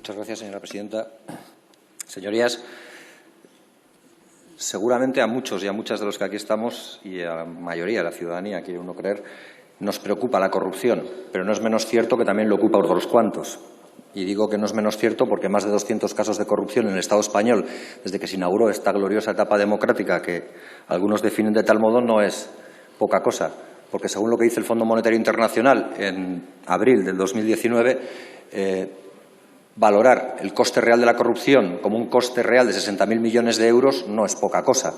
Muchas gracias, señora presidenta. Señorías, seguramente a muchos y a muchas de los que aquí estamos y a la mayoría de la ciudadanía, quiere uno creer, nos preocupa la corrupción, pero no es menos cierto que también le ocupa a otros cuantos. Y digo que no es menos cierto porque más de 200 casos de corrupción en el Estado español, desde que se inauguró esta gloriosa etapa democrática que algunos definen de tal modo, no es poca cosa. Porque según lo que dice el Fondo Monetario Internacional en abril del 2019, valorar el coste real de la corrupción como un coste real de 60.000 millones de euros no es poca cosa.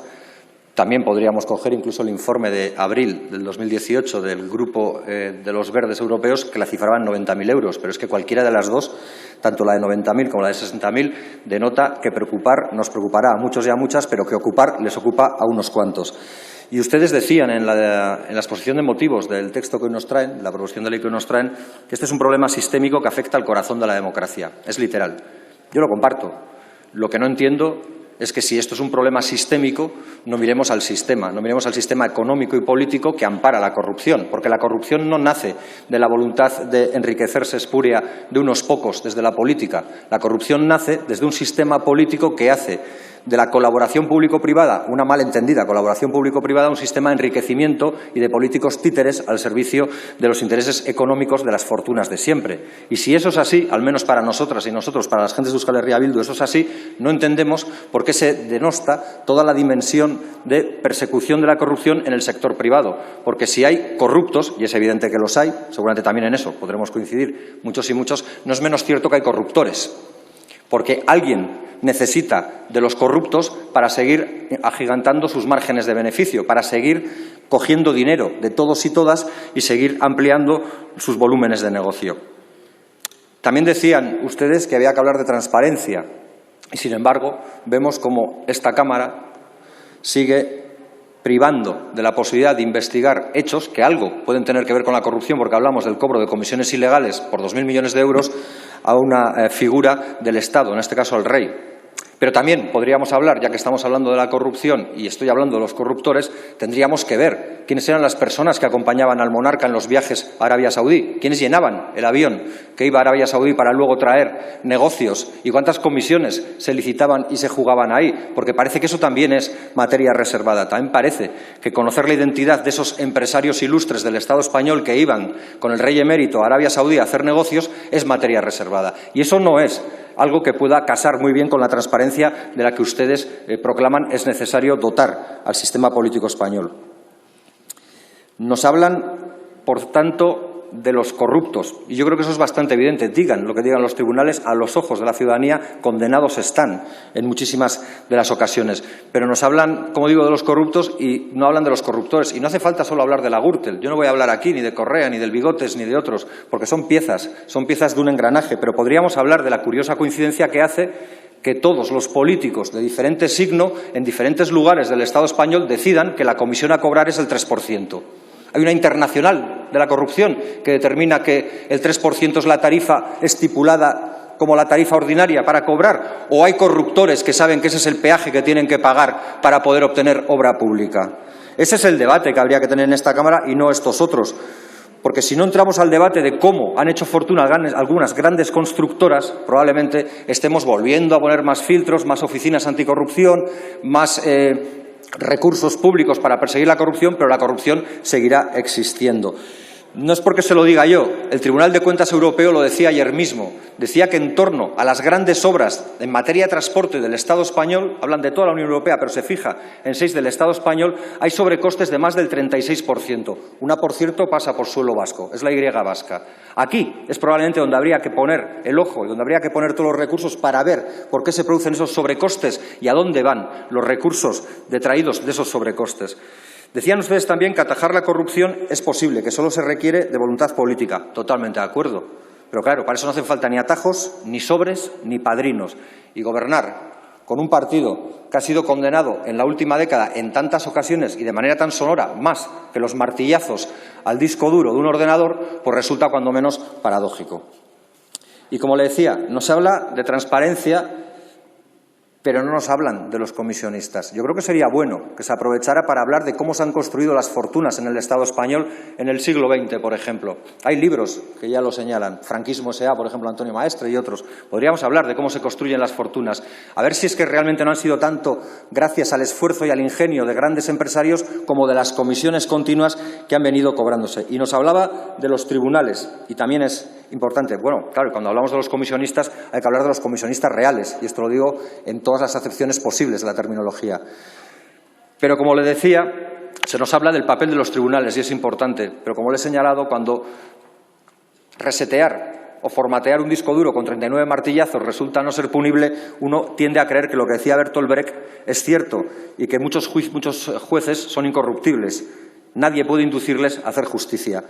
También podríamos coger incluso el informe de abril del 2018 del Grupo de los Verdes Europeos, que la cifraba en 90.000 euros. Pero es que cualquiera de las dos, tanto la de 90.000 como la de 60.000, denota que preocupar nos preocupará a muchos y a muchas, pero que ocupar les ocupa a unos cuantos. Y ustedes decían en la exposición de motivos del texto que hoy nos traen, la proposición de ley que hoy nos traen, que este es un problema sistémico que afecta al corazón de la democracia. Es literal. Yo lo comparto. Lo que no entiendo es que si esto es un problema sistémico, no miremos al sistema económico y político que ampara la corrupción, porque la corrupción no nace de la voluntad de enriquecerse espuria de unos pocos desde la política. La corrupción nace desde un sistema político que hace de la colaboración público-privada, una malentendida colaboración público-privada, un sistema de enriquecimiento y de políticos títeres al servicio de los intereses económicos de las fortunas de siempre. Y si eso es así, al menos para nosotras y nosotros, para las gentes de Euskal Herria Bildu, eso es así, no entendemos por qué se denosta toda la dimensión de persecución de la corrupción en el sector privado. Porque si hay corruptos, y es evidente que los hay, seguramente también en eso podremos coincidir muchos y muchos, no es menos cierto que hay corruptores. Porque alguien necesita de los corruptos para seguir agigantando sus márgenes de beneficio, para seguir cogiendo dinero de todos y todas y seguir ampliando sus volúmenes de negocio. También decían ustedes que había que hablar de transparencia y, sin embargo, vemos como esta Cámara sigue privando de la posibilidad de investigar hechos que algo pueden tener que ver con la corrupción, porque hablamos del cobro de comisiones ilegales por 2.000 millones de euros a una figura del Estado, en este caso al rey. Pero también podríamos hablar, ya que estamos hablando de la corrupción y estoy hablando de los corruptores, tendríamos que ver quiénes eran las personas que acompañaban al monarca en los viajes a Arabia Saudí, quiénes llenaban el avión que iba a Arabia Saudí para luego traer negocios y cuántas comisiones se licitaban y se jugaban ahí, porque parece que eso también es materia reservada. También parece que conocer la identidad de esos empresarios ilustres del Estado español que iban con el rey emérito a Arabia Saudí a hacer negocios es materia reservada. Y eso no es algo que pueda casar muy bien con la transparencia de la que ustedes proclaman es necesario dotar al sistema político español. Nos hablan, por tanto, de los corruptos. Y yo creo que eso es bastante evidente. Digan lo que digan los tribunales, a los ojos de la ciudadanía condenados están en muchísimas de las ocasiones. Pero nos hablan, como digo, de los corruptos y no hablan de los corruptores. Y no hace falta solo hablar de la Gürtel. Yo no voy a hablar aquí ni de Correa, ni del Bigotes, ni de otros, porque son piezas de un engranaje. Pero podríamos hablar de la curiosa coincidencia que hace que todos los políticos de diferente signo, en diferentes lugares del Estado español, decidan que la comisión a cobrar es el 3%. Hay una internacional de la corrupción que determina que el 3% es la tarifa estipulada como la tarifa ordinaria para cobrar, o hay corruptores que saben que ese es el peaje que tienen que pagar para poder obtener obra pública. Ese es el debate que habría que tener en esta Cámara y no estos otros. Porque si no entramos al debate de cómo han hecho fortuna algunas grandes constructoras, probablemente estemos volviendo a poner más filtros, más oficinas anticorrupción, más recursos públicos para perseguir la corrupción, pero la corrupción seguirá existiendo. No es porque se lo diga yo, el Tribunal de Cuentas Europeo lo decía ayer mismo. Decía que en torno a las grandes obras en materia de transporte del Estado español, hablan de toda la Unión Europea, pero se fija en 6 del Estado español, hay sobrecostes de más del 36%. Una, por cierto, pasa por suelo vasco, es la Y vasca. Aquí es probablemente donde habría que poner el ojo y donde habría que poner todos los recursos para ver por qué se producen esos sobrecostes y a dónde van los recursos detraídos de esos sobrecostes. Decían ustedes también que atajar la corrupción es posible, que solo se requiere de voluntad política. Totalmente de acuerdo. Pero claro, para eso no hacen falta ni atajos, ni sobres, ni padrinos. Y gobernar con un partido que ha sido condenado en la última década en tantas ocasiones y de manera tan sonora, más que los martillazos al disco duro de un ordenador, pues resulta cuando menos paradójico. Y como le decía, nos habla de transparencia pero no nos hablan de los comisionistas. Yo creo que sería bueno que se aprovechara para hablar de cómo se han construido las fortunas en el Estado español en el siglo XX, por ejemplo. Hay libros que ya lo señalan, Franquismo S.A., por ejemplo, Antonio Maestre y otros. Podríamos hablar de cómo se construyen las fortunas, a ver si es que realmente no han sido tanto gracias al esfuerzo y al ingenio de grandes empresarios como de las comisiones continuas que han venido cobrándose. Y nos hablaba de los tribunales, y también es importante. Bueno, claro, cuando hablamos de los comisionistas hay que hablar de los comisionistas reales, y esto lo digo en todas las acepciones posibles de la terminología. Pero, como le decía, se nos habla del papel de los tribunales y es importante, pero como le he señalado, cuando resetear o formatear un disco duro con 39 martillazos resulta no ser punible, uno tiende a creer que lo que decía Bertolt Brecht es cierto y que muchos jueces son incorruptibles. Nadie puede inducirles a hacer justicia.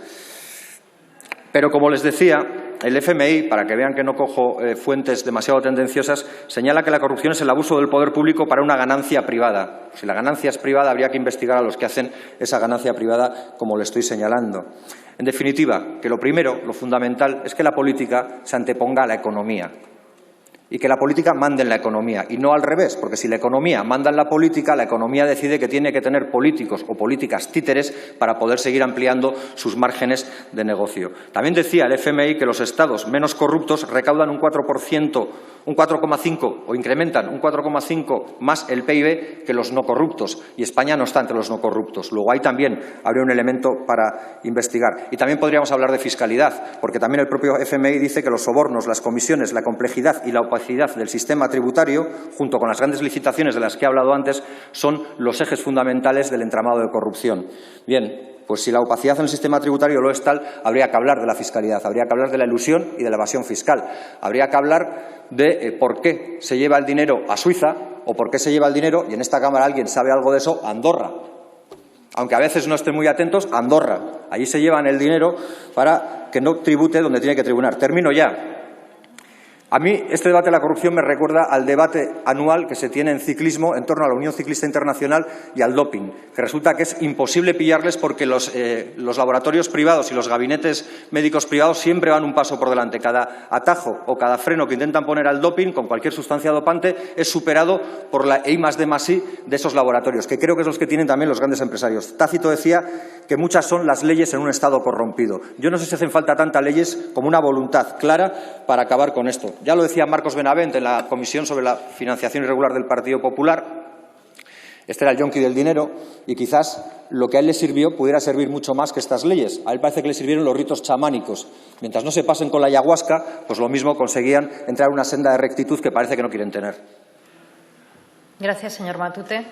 Pero, como les decía, el FMI, para que vean que no cojo fuentes demasiado tendenciosas, señala que la corrupción es el abuso del poder público para una ganancia privada. Si la ganancia es privada, habría que investigar a los que hacen esa ganancia privada, como le estoy señalando. En definitiva, que lo primero, lo fundamental, es que la política se anteponga a la economía y que la política mande en la economía, y no al revés, porque si la economía manda en la economía decide que tiene que tener políticos o políticas títeres para poder seguir ampliando sus márgenes de negocio. También decía el FMI que los estados menos corruptos recaudan un 4%, un 4,5% o incrementan un 4,5% más el PIB que los no corruptos, y España no está entre los no corruptos. Luego ahí también habría un elemento para investigar. Y también podríamos hablar de fiscalidad, porque también el propio FMI dice que los sobornos, las comisiones, la complejidad y la opacidad del sistema tributario, junto con las grandes licitaciones de las que he hablado antes, son los ejes fundamentales del entramado de corrupción. Bien, pues si la opacidad en el sistema tributario lo es tal, habría que hablar de la fiscalidad, habría que hablar de la elusión y de la evasión fiscal, habría que hablar de por qué se lleva el dinero a Suiza o por qué se lleva el dinero, y en esta Cámara alguien sabe algo de eso, a Andorra. Aunque a veces no estén muy atentos, Andorra. Allí se llevan el dinero para que no tribute donde tiene que tributar. Termino ya. A mí este debate de la corrupción me recuerda al debate anual que se tiene en ciclismo en torno a la Unión Ciclista Internacional y al doping, que resulta que es imposible pillarles porque los laboratorios privados y los gabinetes médicos privados siempre van un paso por delante. Cada atajo o cada freno que intentan poner al doping con cualquier sustancia dopante es superado por la I+D+I de esos laboratorios, que creo que es los que tienen también los grandes empresarios. Tácito decía que muchas son las leyes en un Estado corrompido. Yo no sé si hacen falta tantas leyes como una voluntad clara para acabar con esto. Ya lo decía Marcos Benavent en la Comisión sobre la financiación irregular del Partido Popular. Este era el yonki del dinero y quizás lo que a él le sirvió pudiera servir mucho más que estas leyes. A él parece que le sirvieron los ritos chamánicos. Mientras no se pasen con la ayahuasca, pues lo mismo conseguían entrar en una senda de rectitud que parece que no quieren tener. Gracias, señor Matute.